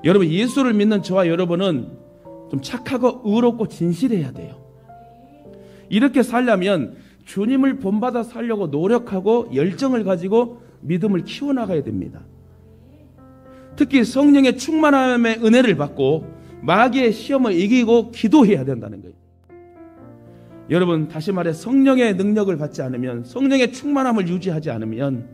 여러분, 예수를 믿는 저와 여러분은 좀 착하고 의롭고 진실해야 돼요. 이렇게 살려면 주님을 본받아 살려고 노력하고 열정을 가지고 믿음을 키워나가야 됩니다. 특히 성령의 충만함의 은혜를 받고 마귀의 시험을 이기고 기도해야 된다는 거예요. 여러분, 다시 말해 성령의 능력을 받지 않으면, 성령의 충만함을 유지하지 않으면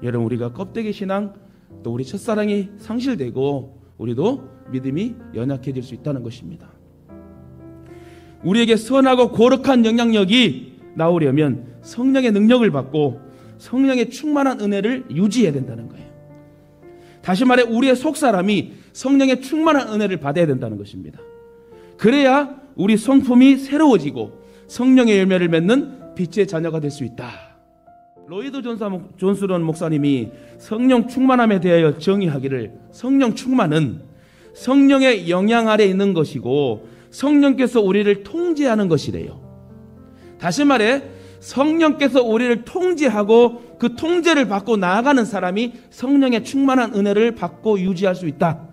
여러분, 우리가 껍데기 신앙, 또 우리 첫사랑이 상실되고 우리도 믿음이 연약해질 수 있다는 것입니다. 우리에게 선하고 거룩한 영향력이 나오려면 성령의 능력을 받고 성령의 충만한 은혜를 유지해야 된다는 거예요. 다시 말해 우리의 속사람이 성령의 충만한 은혜를 받아야 된다는 것입니다. 그래야 우리 성품이 새로워지고 성령의 열매를 맺는 빛의 자녀가 될 수 있다. 로이드 존스론 목사님이 성령 충만함에 대하여 정의하기를, 성령 충만은 성령의 영향 아래 있는 것이고 성령께서 우리를 통제하는 것이래요. 다시 말해 성령께서 우리를 통제하고 그 통제를 받고 나아가는 사람이 성령의 충만한 은혜를 받고 유지할 수 있다.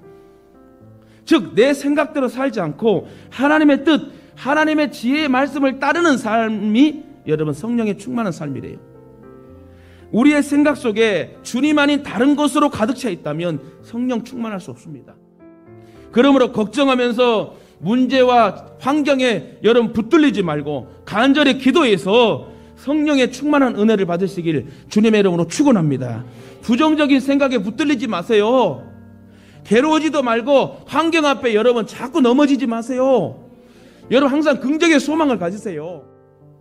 즉, 내 생각대로 살지 않고 하나님의 뜻, 하나님의 지혜의 말씀을 따르는 삶이 여러분 성령의 충만한 삶이래요. 우리의 생각 속에 주님 아닌 다른 것으로 가득 차 있다면 성령 충만할 수 없습니다. 그러므로 걱정하면서 문제와 환경에 여러분 붙들리지 말고 간절히 기도해서 성령의 충만한 은혜를 받으시길 주님의 이름으로 축원합니다. 부정적인 생각에 붙들리지 마세요. 괴로워지도 말고 환경 앞에 여러분 자꾸 넘어지지 마세요. 여러분 항상 긍정의 소망을 가지세요.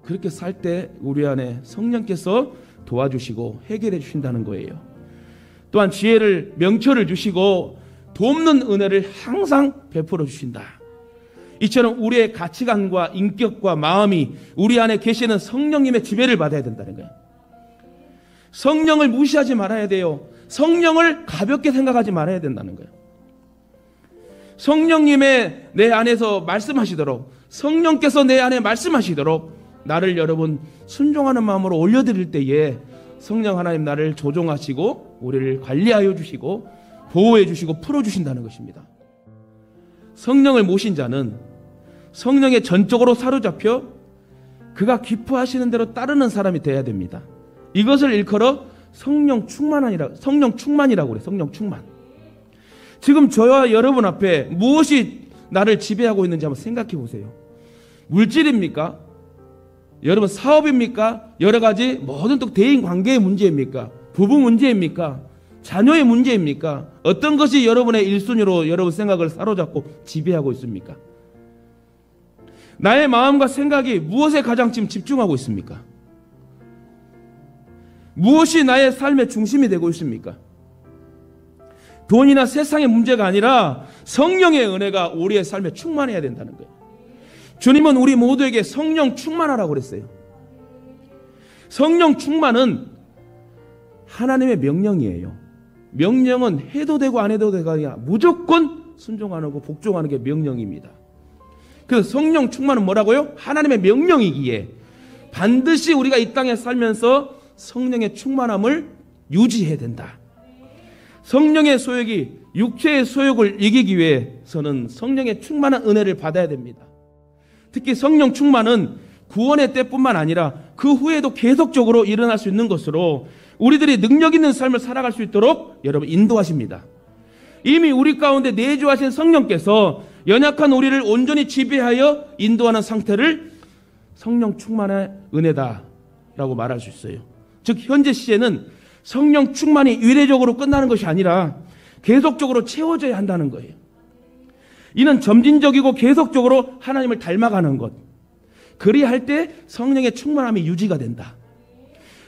그렇게 살 때 우리 안에 성령께서 도와주시고 해결해 주신다는 거예요. 또한 지혜를, 명철을 주시고 돕는 은혜를 항상 베풀어 주신다. 이처럼 우리의 가치관과 인격과 마음이 우리 안에 계시는 성령님의 지배를 받아야 된다는 거예요. 성령을 무시하지 말아야 돼요. 성령을 가볍게 생각하지 말아야 된다는 거예요. 성령님의 내 안에서 말씀하시도록, 성령께서 내 안에 말씀하시도록 나를 여러분 순종하는 마음으로 올려드릴 때에 성령 하나님 나를 조종하시고 우리를 관리하여 주시고 보호해 주시고 풀어주신다는 것입니다. 성령을 모신 자는 성령에 전적으로 사로잡혀 그가 기뻐하시는 대로 따르는 사람이 되어야 됩니다. 이것을 일컬어 성령 충만이라고 그래요. 성령 충만. 지금 저와 여러분 앞에 무엇이 나를 지배하고 있는지 한번 생각해 보세요. 물질입니까? 여러분 사업입니까? 여러 가지 모든 또 대인 관계의 문제입니까? 부부 문제입니까? 자녀의 문제입니까? 어떤 것이 여러분의 1순위로 여러분 생각을 사로잡고 지배하고 있습니까? 나의 마음과 생각이 무엇에 가장 지금 집중하고 있습니까? 무엇이 나의 삶의 중심이 되고 있습니까? 돈이나 세상의 문제가 아니라 성령의 은혜가 우리의 삶에 충만해야 된다는 거예요. 주님은 우리 모두에게 성령 충만하라고 그랬어요. 성령 충만은 하나님의 명령이에요. 명령은 해도 되고 안 해도 되가 아니라 무조건 순종하고 복종하는 게 명령입니다. 그래서 성령 충만은 뭐라고요? 하나님의 명령이기에 반드시 우리가 이 땅에 살면서 성령의 충만함을 유지해야 된다. 성령의 소욕이 육체의 소욕을 이기기 위해서는 성령의 충만한 은혜를 받아야 됩니다. 특히 성령 충만은 구원의 때뿐만 아니라 그 후에도 계속적으로 일어날 수 있는 것으로 우리들이 능력 있는 삶을 살아갈 수 있도록 여러분 인도하십니다. 이미 우리 가운데 내주하신 성령께서 연약한 우리를 온전히 지배하여 인도하는 상태를 성령 충만의 은혜다라고 말할 수 있어요. 즉 현재 시제는 성령 충만이 이례적으로 끝나는 것이 아니라 계속적으로 채워져야 한다는 거예요. 이는 점진적이고 계속적으로 하나님을 닮아가는 것. 그리할 때 성령의 충만함이 유지가 된다.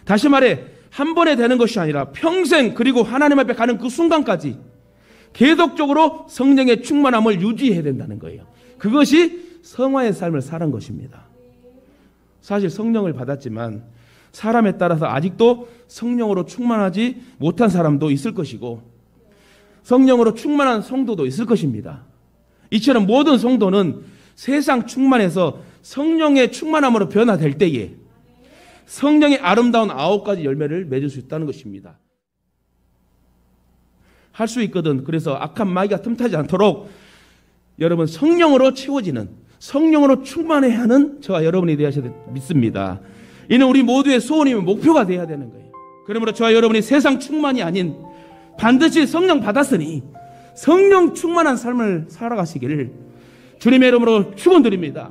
다시 말해 한 번에 되는 것이 아니라 평생 그리고 하나님 앞에 가는 그 순간까지 계속적으로 성령의 충만함을 유지해야 된다는 거예요. 그것이 성화의 삶을 사는 것입니다. 사실 성령을 받았지만 사람에 따라서 아직도 성령으로 충만하지 못한 사람도 있을 것이고 성령으로 충만한 성도도 있을 것입니다. 이처럼 모든 성도는 세상 충만해서 성령의 충만함으로 변화될 때에 성령의 아름다운 9가지 열매를 맺을 수 있다는 것입니다. 할 수 있거든. 그래서 악한 마귀가 틈타지 않도록 여러분 성령으로 채워지는, 성령으로 충만해야 하는 저와 여러분이 되어야 믿습니다. 이는 우리 모두의 소원이면 목표가 되어야 되는 거예요. 그러므로 저와 여러분이 세상 충만이 아닌 반드시 성령 받았으니 성령 충만한 삶을 살아가시기를 주님의 이름으로 축원드립니다.